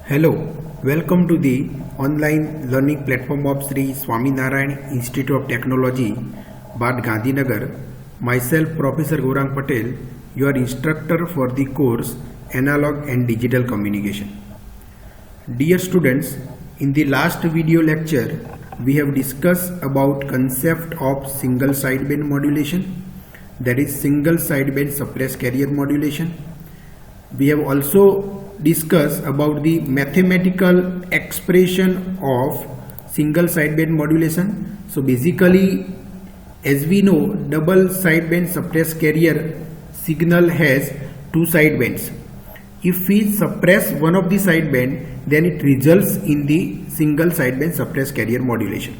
Hello, welcome to the online learning platform of Sri Swaminarayan Institute of Technology, Bad Gandhinagar. Myself, Professor Gaurang Patel, your instructor for the course Analog and Digital Communication. Dear students, in the last video lecture, we have discussed about concept of single sideband modulation, that is single sideband suppressed carrier modulation. We have also discussed about the mathematical expression of single sideband modulation. So basically, as we know, double sideband suppressed carrier signal has two sidebands. If we suppress one of the sideband, then it results in the single sideband suppressed carrier modulation.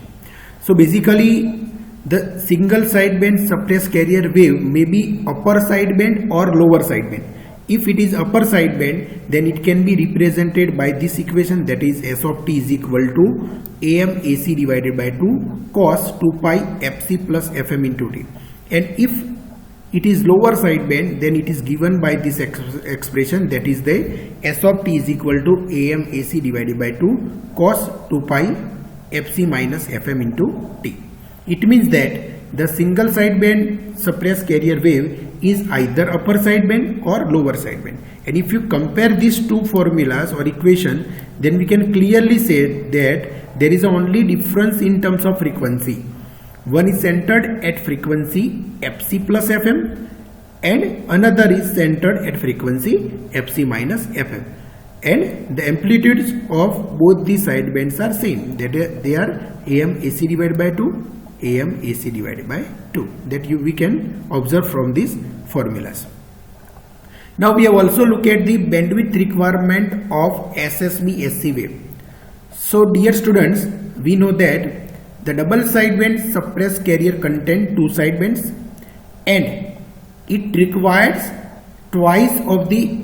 So basically, the single sideband suppressed carrier wave may be upper sideband or lower sideband. If it is upper sideband, then it can be represented by this equation, that is S of t is equal to AM AC divided by 2 cos 2 pi fc plus fm into t. And if it is lower sideband, then it is given by this expression, that is the S of t is equal to AM AC divided by 2 cos 2 pi fc minus fm into t. It means that the single sideband suppressed carrier wave is either upper sideband or lower sideband. And if you compare these two formulas or equation, then we can clearly say that there is only difference in terms of frequency. One is centered at frequency fc plus fm and another is centered at frequency fc minus fm. And the amplitudes of both these sidebands are same, that they are AM AC divided by 2, AM AC divided by 2, that we can observe from these formulas. Now we have also looked at the bandwidth requirement of SSB SC wave. So dear students, we know that the double sideband suppressed carrier contain two sidebands and it requires twice of the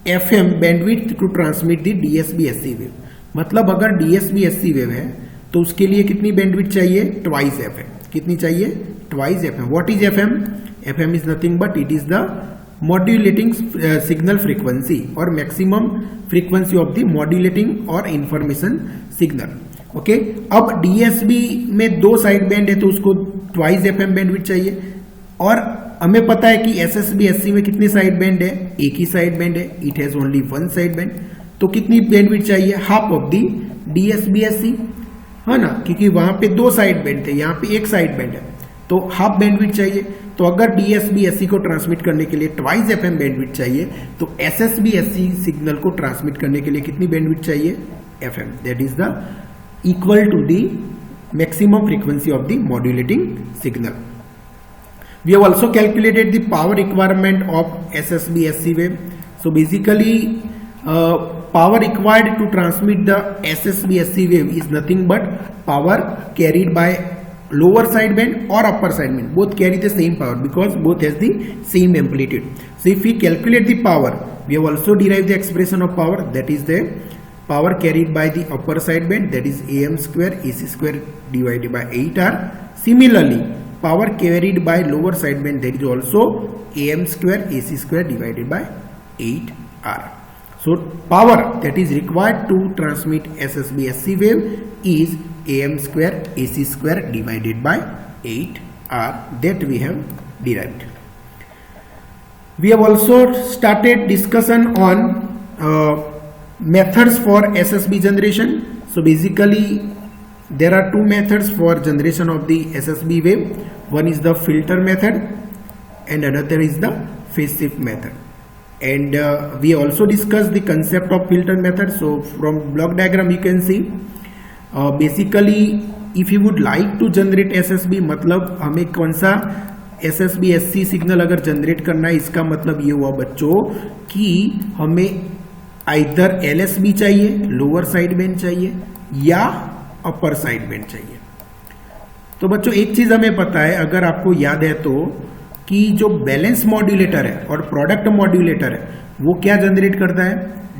FM bandwidth to transmit the DSB SC wave. मतलब अगर DSB SC wave है तो उसके लिए कितनी bandwidth चाहिए? Twice FM. कितनी चाहिए? Twice FM. What is FM? FM is nothing but it is the modulating signal frequency और maximum frequency of the modulating और इंफॉर्मेशन सिग्नल. ओके, अब डीएसबी में दो साइड बैंड है तो उसको ट्वाइस एफएम बैंडविड्थ चाहिए. और हमें पता है कि एसएसबी एससी में कितने साइड बैंड है? एक ही साइड बैंड है. It has only one side band. तो कितनी बैंडविड्थ चाहिए? Half of the DSB SC, है ना, क्योंकि वहां पे दो साइड बैंड थे, यहाँ पे एक साइड बैंड है तो हाफ बैंडविड्थ चाहिए. तो अगर डीएसबी एससी को ट्रांसमिट करने के लिए ट्वाइस एफएम बैंडविड्थ चाहिए तो एसएसबी एससी सिग्नल को ट्रांसमिट करने के लिए कितनी बैंडविड्थ चाहिए? FM. That is the equal to the maximum frequency of the modulating signal. We have also calculated the power requirement of SSB SC wave. So basically power required to transmit the SSB SC wave is nothing but power carried by lower sideband or upper sideband. Both carry the same power because both has the same amplitude. So if we calculate the power, we have also derived the expression of power, that is the power carried by the upper sideband, that is AM square AC square divided by 8R. Similarly, power carried by lower sideband, that is also AM square AC square divided by 8R. So power that is required to transmit SSB SC wave is AM square AC square divided by 8R, that we have derived. We have also started discussion on methods for SSB generation. So basically there are two methods for generation of the SSB wave. One is the filter method and another is the phase shift method. And we also discussed the concept of filter method. So from block diagram you can see basically if you would like to generate SSB, मतलब हमें कौन सा SSB SC signal अगर generate करना है, इसका मतलब ये हुआ बच्चों कि हमें आइदर LSB चाहिए, लोअर साइड बैंड चाहिए, या अपर साइड बैंड चाहिए. तो बच्चों एक चीज हमें पता है, अगर आपको याद है तो, कि जो बैलेंस मॉड्यूलेटर है और प्रोडक्ट मॉड्यूलेटर है वो क्या जनरेट करता है?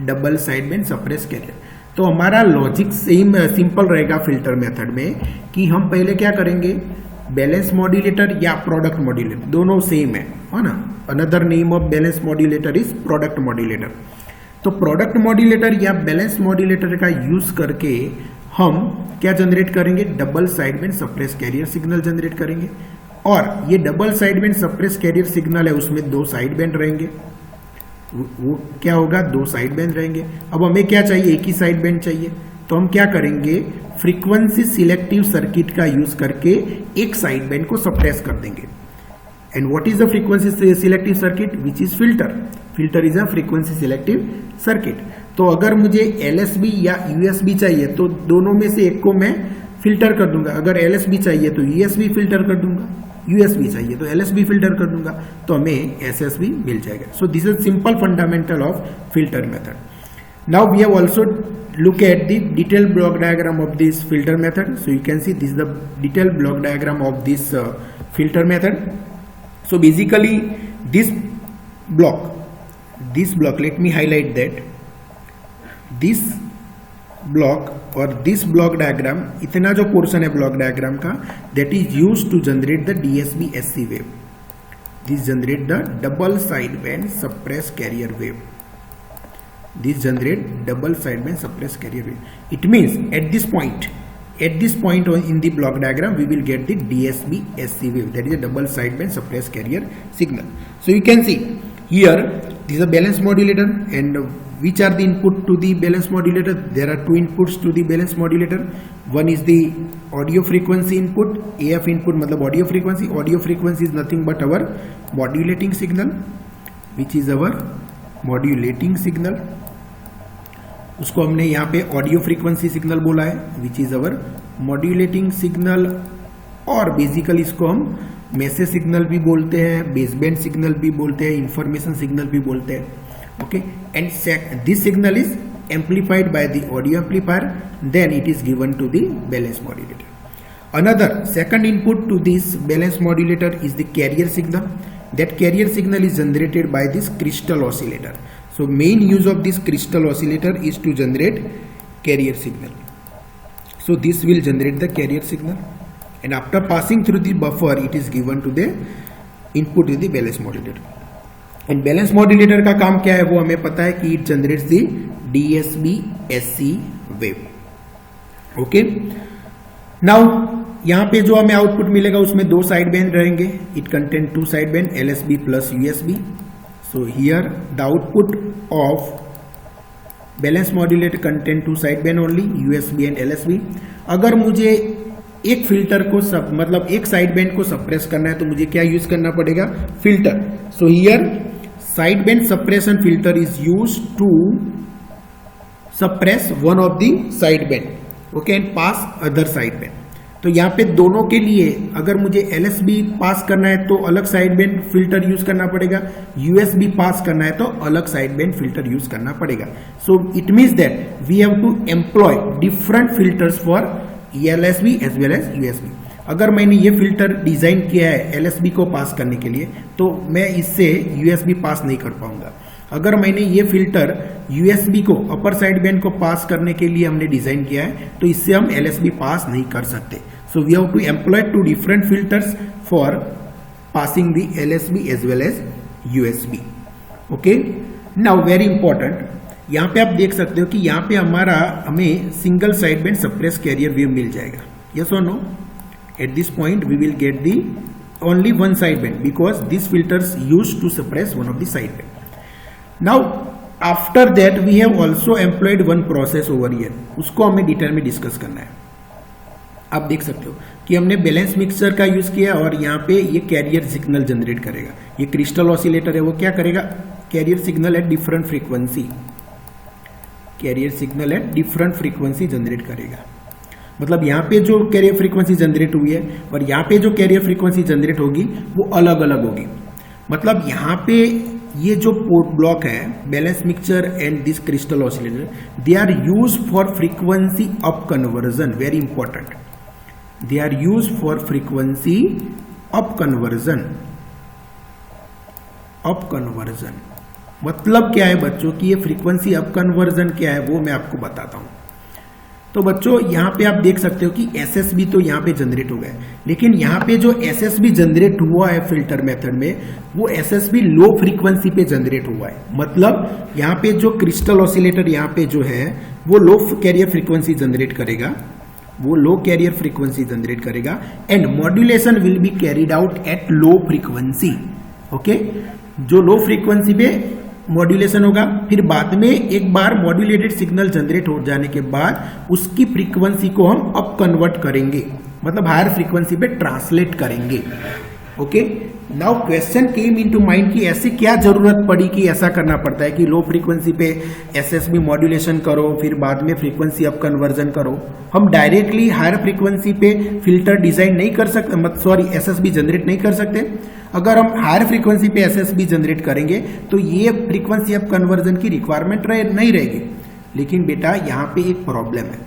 Double sideband suppress carrier. तो हमारा लॉजिक सेम सिंपल रहेगा फिल्टर मेथड में कि हम पहले क्या करेंगे? बैलेंस मॉड्यूलेटर या प्रोडक्ट मॉड्यूलेटर, दोनों सेम है ना. Another name of balance modulator is product modulator. तो प्रोडक्ट मॉड्यूलेटर या बैलेंस मॉड्यूलेटर का यूज करके हम क्या जनरेट करेंगे, double side band suppress carrier signal generate करेंगे। और ये double side band suppress carrier signal है, उसमें दो साइड बैंड रहेंगे। वो क्या होगा, दो साइड बैंड रहेंगे। अब हमें क्या चाहिए, एक ही साइड बैंड चाहिए, तो हम क्या करेंगे, फ्रीक्वेंसी सिलेक्टिव सर्किट का यूज करके एक साइड बैंड को सप्रेस कर देंगे। And what is the frequency selective circuit, which is filter. Filter is a frequency selective circuit. तो अगर मुझे LSB या USB चाहिए तो दोनों में से एक को मैं फिल्टर कर दूंगा। अगर LSB चाहिए तो USB फिल्टर कर दूंगा, USB चाहिए तो LSB फिल्टर कर दूंगा, तो हमें SSB मिल जाएगा। So this is simple fundamental of filter method. Now we have also look at the detailed block diagram of this filter method. So you can see this is the detailed block diagram of this filter method. So basically this block, let me highlight that this block or this block diagram, इतना जो portion है block diagram का, that is used to generate the DSB SC wave. This generate the double sideband suppressed carrier wave. This generate double sideband suppressed carrier wave. It means at this point in the block diagram we will get the DSB SC wave, that is a double sideband suppressed carrier signal. So you can see here this is a balance modulator, and which are the input to the balance modulator? There are two inputs to the balance modulator. One is the audio frequency input, AF input मतलब audio frequency. Audio frequency is nothing but our modulating signal, which is our modulating signal. उसको हमने यहाँ पे audio frequency signal बोला है, which is our modulating signal. और basically इसको हम मैसेज सिग्नल भी बोलते हैं, बेसबैंड सिग्नल भी बोलते हैं, इंफॉर्मेशन सिग्नल भी बोलते हैं। Okay, and this signal is amplified by the audio amplifier, then it is given to the balance modulator. Another second input to this balance modulator is the carrier signal. That carrier signal is generated by this crystal oscillator. So main use of this crystal oscillator is to generate carrier signal. So this will generate the carrier signal, and after passing through the buffer it is given to the input to the balance modulator. And balance modulator का काम क्या है वो हमें पता है कि it generates the DSB SC wave. Okay. Now यहाँ पे जो हमें आउटपुट मिलेगा उसमें दो साइड बैंड रहेंगे. It contain two side band LSB plus USB. So here the output of balance modulator contain two side band only, USB and LSB. अगर मुझे एक फिल्टर को मतलब एक साइड बैंड को सप्रेस करना है तो मुझे क्या यूज करना पड़ेगा, filter. So here side band suppression filter is use to suppress one of the side band, okay, and pass other side band. तो यहाँ पे दोनों के लिए अगर मुझे LSB पास करना है तो अलग साइड बैंड फिल्टर यूज करना पड़ेगा, USB पास करना है तो अलग साइड बैंड फिल्टर यूज करना पड़ेगा. So it means that we have to employ different filters for LSB as well as USB. अगर मैंने ये फिल्टर डिजाइन किया है LSB को पास करने के लिए तो मैं इससे USB पास नहीं कर पाऊंगा. अगर मैंने ये फिल्टर USB को अपर साइड बैंड को पास करने के लिए हमने डिजाइन किया है तो इससे हम LSB पास नहीं कर सकते. So we have to employ two different filters for passing the LSB as well as USB. Okay, now very important, यहाँ पे आप देख सकते हो कि यहाँ पे हमें single side band suppress carrier wave मिल जाएगा. यस और no? At this point we will get the only one side band because this filters use to suppress one of the side band. Now after that we have also employed one process over here. उसको हमें detail में discuss करना है. आप देख सकते हो कि हमने बैलेंस मिक्सर का यूज किया और यहाँ पे ये कैरियर सिग्नल जनरेट करेगा. ये क्रिस्टल ऑसिलेटर है, वो क्या करेगा, carrier signal at different frequency, carrier signal at different frequency generate करेगा. मतलब यहाँ पे जो कैरियर फ्रीक्वेंसी जनरेट हुई है और यहाँ पे जो कैरियर फ्रीक्वेंसी जनरेट होगी वो अलग अलग होगी. मतलब यहाँ पे ये जो पोर्ट ब्लॉक है balance mixture and this crystal oscillator, they are use for frequency up conversion. Very important, they are use for frequency up conversion. Up conversion मतलब क्या है बच्चों की, ये फ्रीक्वेंसी अप कन्वर्जन क्या है वो मैं आपको बताता हूं. तो बच्चों यहाँ पे आप देख सकते हो कि एसएसबी तो यहाँ पे जनरेट हो गया है, लेकिन यहाँ पे जो एसएसबी जनरेट हुआ है फिल्टर मेथड में, वो एसएसबी लो फ्रीक्वेंसी पे जनरेट हुआ है। मतलब यहाँ पे जो क्रिस्टल ऑसिलेटर यहाँ पे जो है वो लो कैरियर फ्रीक्वेंसी जनरेट करेगा, वो लो कैरियर फ्रीक्वेंसी जनरेट करेगा and modulation will be carried out at low frequency. Okay, जो लो फ्रीक्वेंसी पे मॉड्यूलेशन होगा, फिर बाद में एक बार मॉड्यूलेटेड सिग्नल जनरेट हो जाने के बाद उसकी फ्रीक्वेंसी को हम अप कन्वर्ट करेंगे, मतलब हायर फ्रीक्वेंसी पे ट्रांसलेट करेंगे। Okay, now question came into mind कि ऐसे क्या जरूरत पड़ी कि ऐसा करना पड़ता है कि लो फ्रीक्वेंसी पे एसएसबी मॉड्यूलेशन करो फिर बाद में फ्रीक्वेंसी अप कन्वर्जन करो। हम डायरेक्टली हायर फ्रीक्वेंसी पे फिल्टर डिजाइन नहीं कर सकते, सॉरी एसएसबी जनरेट नहीं कर सकते। अगर हम हायर फ्रीक्वेंसी पे एसएसबी जनरेट करेंगे तो ये फ्रीक्वेंसी अप कन्वर्जन की रिक्वायरमेंट नहीं रहेगी। लेकिन बेटा यहाँ पे एक प्रॉब्लम है,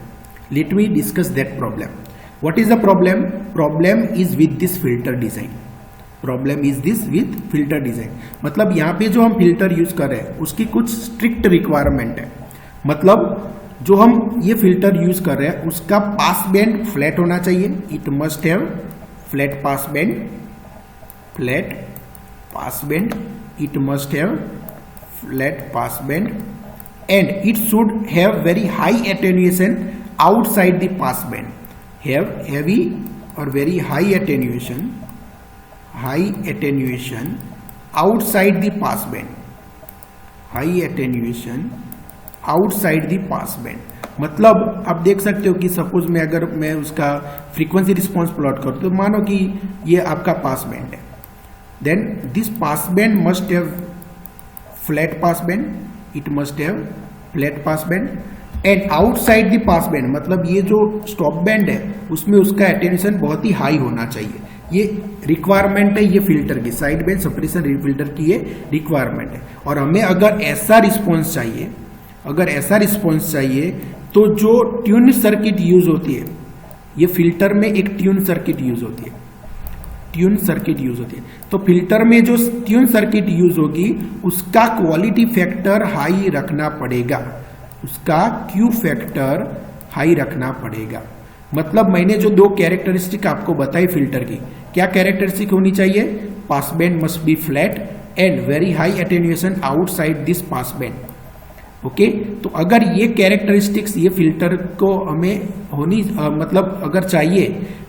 let me discuss that problem. What is the problem? Problem is with this filter design. Problem is this with filter design, मतलब यहाँ पे जो हम फिल्टर यूज कर रहे हैं उसकी कुछ स्ट्रिक्ट रिक्वायरमेंट है। मतलब जो हम ये फिल्टर यूज कर रहे हैं उसका पास बैंड फ्लैट होना चाहिए, it must have flat pass band, flat pass band, it must have flat pass band and it should have very high attenuation outside the pass band, have heavy or very high attenuation outside the pass band, high attenuation outside the pass band। मतलब आप देख सकते हो कि suppose मैं अगर मैं उसका फ्रीक्वेंसी रिस्पॉन्स प्लॉट करूं तो मानो कि ये आपका पास बैंड है, then this pass band must have flat pass band, it must have flat pass band and outside the pass band मतलब ये जो स्टॉप बैंड है उसमें उसका एटेन्यूएशन बहुत ही हाई होना चाहिए। ये रिक्वायरमेंट है ये फिल्टर की, साइड बैंड सप्रेशन फिल्टर की ये रिक्वायरमेंट है। और हमें अगर ऐसा रिस्पॉन्स चाहिए, अगर ऐसा रिस्पॉन्स चाहिए तो जो ट्यून सर्किट यूज होती है, ये फिल्टर में एक ट्यून सर्किट यूज होती है, ट्यून सर्किट यूज होती है। तो फिल्टर में जो ट्यून सर्किट यूज होगी उसका क्वालिटी फैक्टर हाई रखना पड़ेगा, उसका क्यू फैक्टर हाई रखना पड़ेगा। मतलब मैंने जो दो कैरेक्टरिस्टिक आपको बताई फिल्टर की, क्या कैरेक्टरिस्टिक होनी चाहिए? Pass band must be flat and very high attenuation outside this pass band. Okay, तो अगर ये कैरेक्टरिस्टिक्स ये फिल्टर को हमें होनी मतलब अगर चाहिए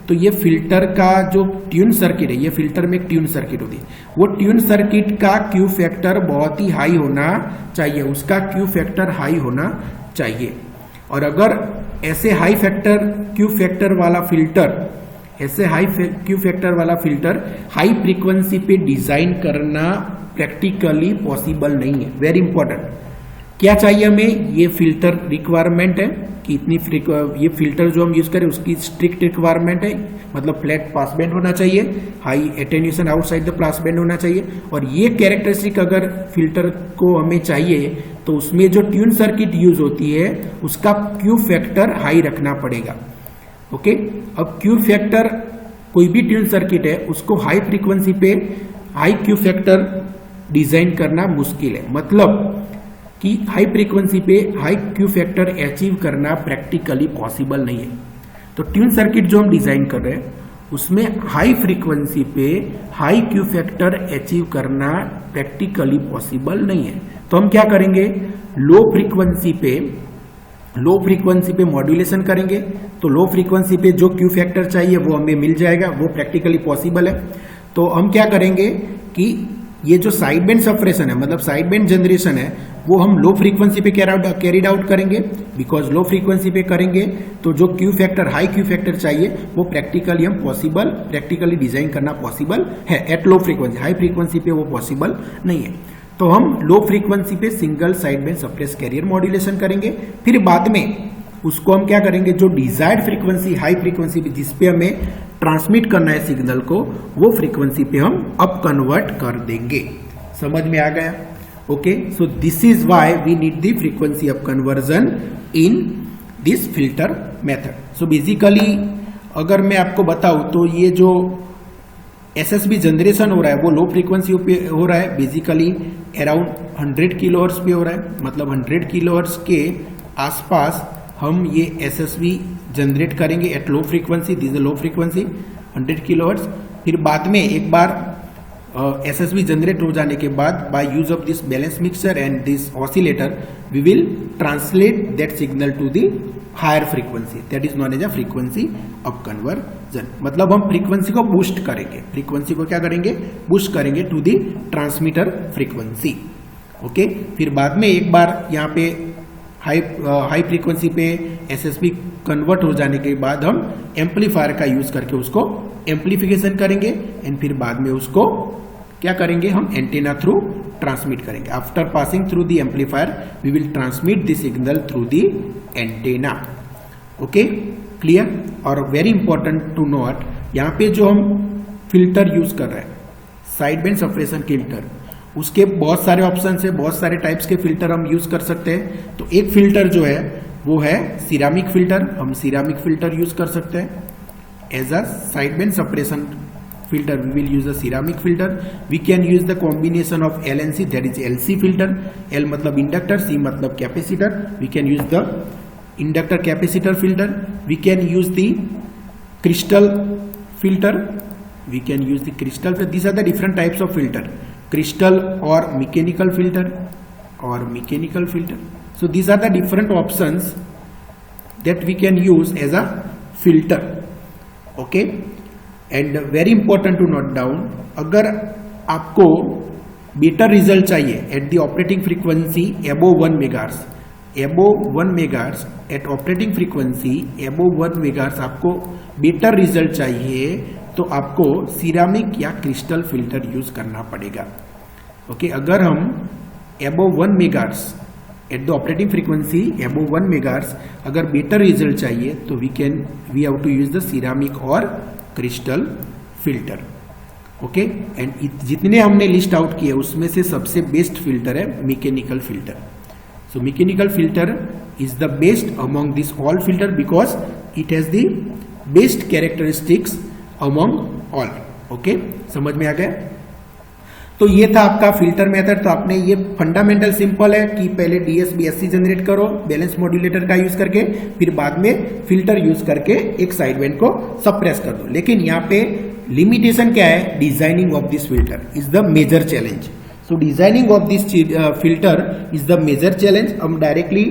तो ये फिल्टर का जो ट्यून सर्किट है, ये फिल्टर में एक ट्यून सर्किट होती है, वो ट्यून सर्किट का क्यू फैक्टर बहुत ही हाई होना चाहिए, उसका क्यू फैक्टर हाई होना चाहिए। और अगर ऐसे हाई फैक्टर क्यू फैक्टर वाला फिल्टर, ऐसे हाई क्यू फैक्टर वाला फिल्टर हाई फ्रीक्वेंसी पे डिजाइन करना प्रैक्टिकली पॉसिबल नहीं है। वेरी इंपॉर्टेंट, क्या चाहिए हमें? ये फिल्टर रिक्वायरमेंट है कि इतनी ये फिल्टर जो हम यूज करें उसकी स्ट्रिक्ट रिक्वायरमेंट है, मतलब फ्लैट पास बैंड होना चाहिए, high attenuation outside the pass band होना चाहिए। और ये कैरेक्टरिस्टिक अगर फिल्टर को हमें चाहिए तो उसमें जो ट्यून सर्किट यूज होती है उसका क्यू फैक्टर हाई रखना पड़ेगा। ओके, अब क्यू फैक्टर कोई भी ट्यून सर्किट है उसको हाई फ्रीक्वेंसी पे हाई क्यू फैक्टर डिजाइन करना मुश्किल है, मतलब कि हाई फ्रीक्वेंसी पे हाई क्यू फैक्टर अचीव करना प्रैक्टिकली पॉसिबल नहीं है। तो ट्यून सर्किट जो हम डिजाइन कर रहे हैं उसमें हाई फ्रीक्वेंसी पे हाई क्यू फैक्टर अचीव करना प्रैक्टिकली पॉसिबल नहीं है। तो हम क्या करेंगे? लो फ्रीक्वेंसी पे मॉड्यूलेशन करेंगे, तो लो फ्रीक्वेंसी पे जो क्यू फैक्टर चाहिए वो हमें मिल जाएगा, वो प्रैक्टिकली पॉसिबल है। तो हम क्या करेंगे कि ये जो साइड बैंड सप्रेशन है, मतलब साइड बैंड जनरेशन है, वो हम लो फ्रीक्वेंसी पे कैरिड आउट करेंगे। बिकॉज लो फ्रीक्वेंसी पे करेंगे तो जो Q factor high Q factor चाहिए वो प्रैक्टिकली डिजाइन करना पॉसिबल है at low frequency. High frequency पे वो पॉसिबल नहीं है। तो हम लो फ्रीक्वेंसी पे single side band suppress carrier modulation करेंगे, फिर बाद में उसको हम क्या करेंगे, जो डिजायर्ड फ्रीक्वेंसी हाई फ्रीक्वेंसी पे जिसपे हमें ट्रांसमिट करना है सिग्नल को, वो फ्रीक्वेंसी पे हम अप कन्वर्ट कर देंगे। समझ में आ गया? Okay, so this is why we need the frequency up conversion in this filter method. So basically अगर मैं आपको बताऊं तो ये जो एसएसबी जनरेशन हो रहा है वो लो फ्रीक्वेंसी पे हो रहा है, बेसिकली अराउंड 100 किलोहर्ट्ज पे हो रहा है, मतलब 100 किलोहर्ट्ज के आसपास हम ये SSB जनरेट करेंगे eight low frequency, this is low frequency 100 kilohertz. फिर बाद में एक बार SSB जनरेट हो जाने के बाद by use of this balance mixer and this oscillator we will translate that signal to the higher frequency, that is known as a frequency up conversion. मतलब हम फ्रीक्वेंसी को बूस्ट करेंगे, फ्रीक्वेंसी को क्या करेंगे, बूस्ट करेंगे to the transmitter frequency. Okay, फिर बाद में एक बार यहाँ पे हाई फ्रीक्वेंसी पे SSB कन्वर्ट हो जाने के बाद हम एम्पलीफायर का यूज करके उसको एम्पलीफिकेशन करेंगे एंड फिर बाद में उसको क्या करेंगे, हम एंटेना थ्रू ट्रांसमिट करेंगे। After passing through the amplifier we will transmit the signal through the antenna. Okay, clear. और वेरी इंपॉर्टेंट टू नोट, यहाँ पे जो हम फिल्टर यूज कर रहे हैं साइड बैंड सप्रेशन फिल्टर, उसके बहुत सारे ऑप्शन है, बहुत सारे टाइप्स के फिल्टर हम यूज कर सकते हैं। तो एक फिल्टर जो है वो है सिरामिक फिल्टर, हम सिरामिक फिल्टर यूज कर सकते हैं as a side band suppression filter. We will use a ceramic filter. We can use the combination of L and C, that is LC filter. L मतलब inductor, C मतलब capacitor. We can use the inductor capacitor filter. We can use the crystal filter. We can use the crystal filter. These are the different types of filter. Crystal or mechanical filter or mechanical filter. So these are the different options that we can use as a filter. Okay. And very important to note down, अगर आपको better result चाहिए at the operating frequency above 1 megahertz, above 1 megahertz at operating frequency above 1 megahertz आपको better result चाहिए तो आपको ceramic या crystal filter use करना पड़ेगा। ओके, अगर हम above 1 megahertz at the operating frequency above 1 megahertz अगर बेटर रिजल्ट चाहिए तो we have to use the ceramic और क्रिस्टल फिल्टर। ओके, एंड जितने हमने लिस्ट आउट किए उसमें से सबसे बेस्ट फिल्टर है mechanical filter. So mechanical filter is the best among this all filter because it has the best characteristics among all. Okay, समझ में आ गया। तो ये था आपका फिल्टर मेथड। तो आपने ये फंडामेंटल सिंपल है कि पहले DSB SC जनरेट करो बैलेंस मॉड्यूलेटर का यूज करके, फिर बाद में फिल्टर यूज करके एक साइड बैंड को सप्रेस कर दो। लेकिन यहाँ पे लिमिटेशन क्या है, designing of this filter is the major challenge. So designing of this filter is the major challenge. हम डायरेक्टली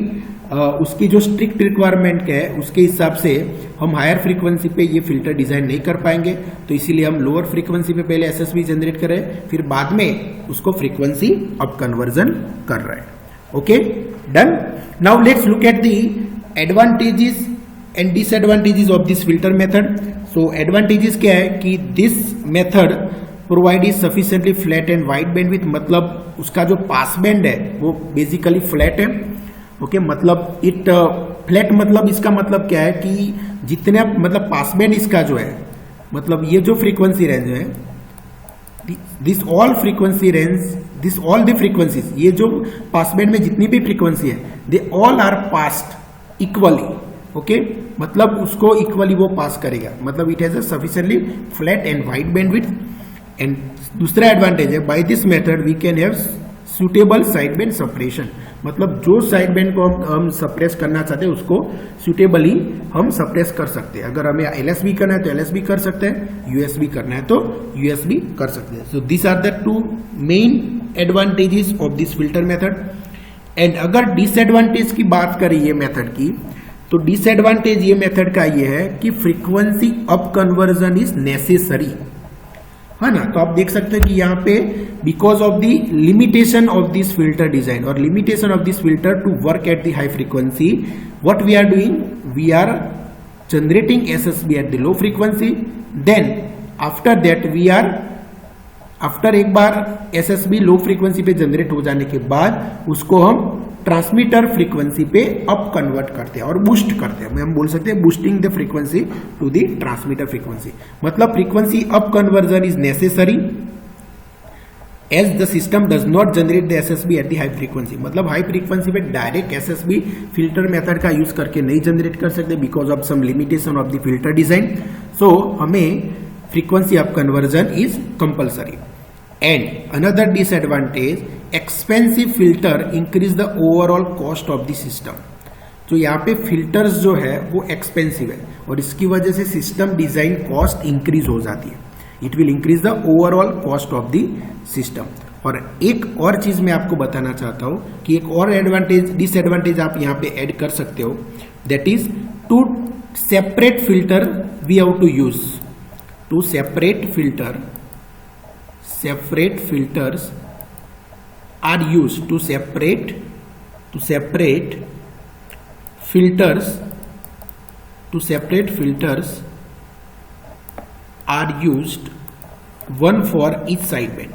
उसकी जो स्ट्रिक्ट रिक्वायरमेंट है उसके हिसाब से हम हायर फ्रीक्वेंसी पे ये फिल्टर डिजाइन नहीं कर पाएंगे, तो इसीलिए हम लोअर फ्रीक्वेंसी पे पहले SSB जनरेट कर रहे हैं, फिर बाद में उसको फ्रीक्वेंसी अप कन्वर्जन कर रहे हैं। Okay, done. Now let's look at the advantages and disadvantages of this filter method. So advantages क्या है कि this method provide is sufficiently flat and wide bandwidth, मतलब उसका जो पास बैंड है वो बेसिकली फ्लैट है। ओके, मतलब इट फ्लैट मतलब इसका मतलब क्या है कि जितने मतलब पास बैंड इसका जो है, मतलब ये जो फ्रीक्वेंसी रेंज है, this all frequency range, this all the frequencies, ये जो पास बैंड में जितनी भी फ्रीक्वेंसी है they all are passed equally. Okay, मतलब उसको इक्वली वो पास करेगा, मतलब it has a sufficiently flat and wide bandwidth. And दूसरा एडवांटेज है, by this method we can have suitable side band suppression, मतलब जो साइड बैंड को हम सप्रेस करना चाहते हैं उसको सुटेबली हम सप्रेस कर सकते हैं। अगर हमें LSB करना है तो LSB कर सकते हैं, USB करना है तो USB कर सकते हैं। So this are the two main advantages of this filter method. And अगर डिसएडवांटेज की बात करें ये मेथड की, तो डिसएडवांटेज ये मेथड का ये है कि frequency up conversion is necessary, है ना। तो आप देख सकते हैं कि यहाँ पे because of the limitation of this filter design और limitation of this filter to work at the high frequency, what we are doing, we are generating SSB at the low frequency, then after that we are after एक बार SSB low frequency पे generate हो जाने के बाद उसको हम transmitter frequency पे अप कन्वर्ट करते हैं और बूस्ट करते हैं। हम बोल सकते हैं boosting the frequency to the transmitter frequency, मतलब frequency up conversion is necessary as the system does not generate the SSB at the high frequency, मतलब हाई फ्रीक्वेंसी पे डायरेक्ट SSB फिल्टर मेथड का यूज करके नहीं generate कर सकते because of some limitation of the filter design. So हमें frequency up conversion is compulsory. And another disadvantage, expensive filter increase the overall cost of the system, जो यहाँ पे filters जो है वो एक्सपेंसिव है और इसकी वजह से सिस्टम डिजाइन कॉस्ट इंक्रीज हो जाती है। It will increase the overall cost of the system. और एक और चीज मैं आपको बताना चाहता हूं कि एक और डिसएडवांटेज आप यहाँ पे ऐड कर सकते हो, that is to separate filter we have to use. To separate filters are used to separate filters are used, one for each sideband,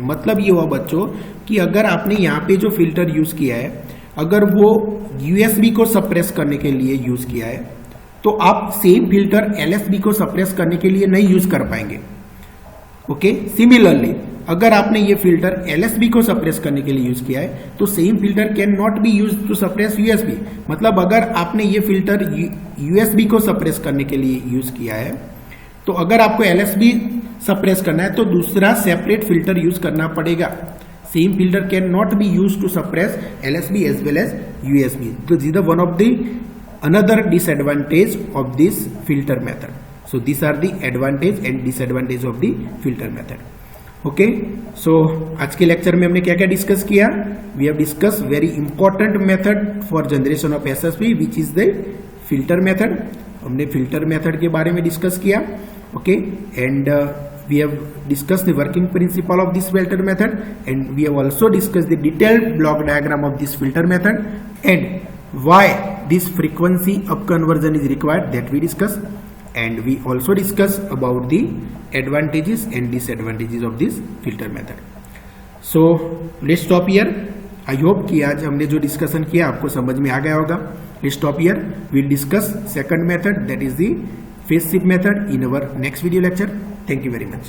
मतलब ये हुआ बच्चों कि अगर आपने यहाँ पे जो फिल्टर यूज किया है, अगर वो यूएसबी को सप्रेस करने के लिए यूज किया है तो आप सेम फिल्टर एलएसबी को सप्रेस करने के लिए नहीं यूज कर पाएंगे। ओके, सिमिलरली अगर आपने ये फिल्टर एलएसबी को सप्रेस करने के लिए यूज किया है तो same filter can not be use to suppress USB. मतलब अगर आपने ये फिल्टर यूएसबी को सप्रेस करने के लिए यूज किया है तो अगर आपको एलएसबी सप्रेस करना है तो दूसरा सेपरेट फिल्टर यूज करना पड़ेगा। Same filter cannot be used to suppress LSB as well as USB. So this is the one of the another disadvantage of this filter method. So these are the advantage and disadvantage of the filter method. Okay. So आज के lecture में हमने क्या क्या discuss किया? We have discussed very important method for generation of SSB, which is the filter method. हमने filter method के बारे में डिस्कस किया. Okay, and we have discussed the working principle of this filter method, and we have also discussed the detailed block diagram of this filter method and why this frequency up conversion is required, that we discussed. And we also discuss about the advantages and disadvantages of this filter method. So let's stop here. I hope कि आज हमने जो discussion किया आपको समझ में आ गया होगा. Let's stop here. We'll discuss second method, that is the phase shift method, in our next video lecture. Thank you very much.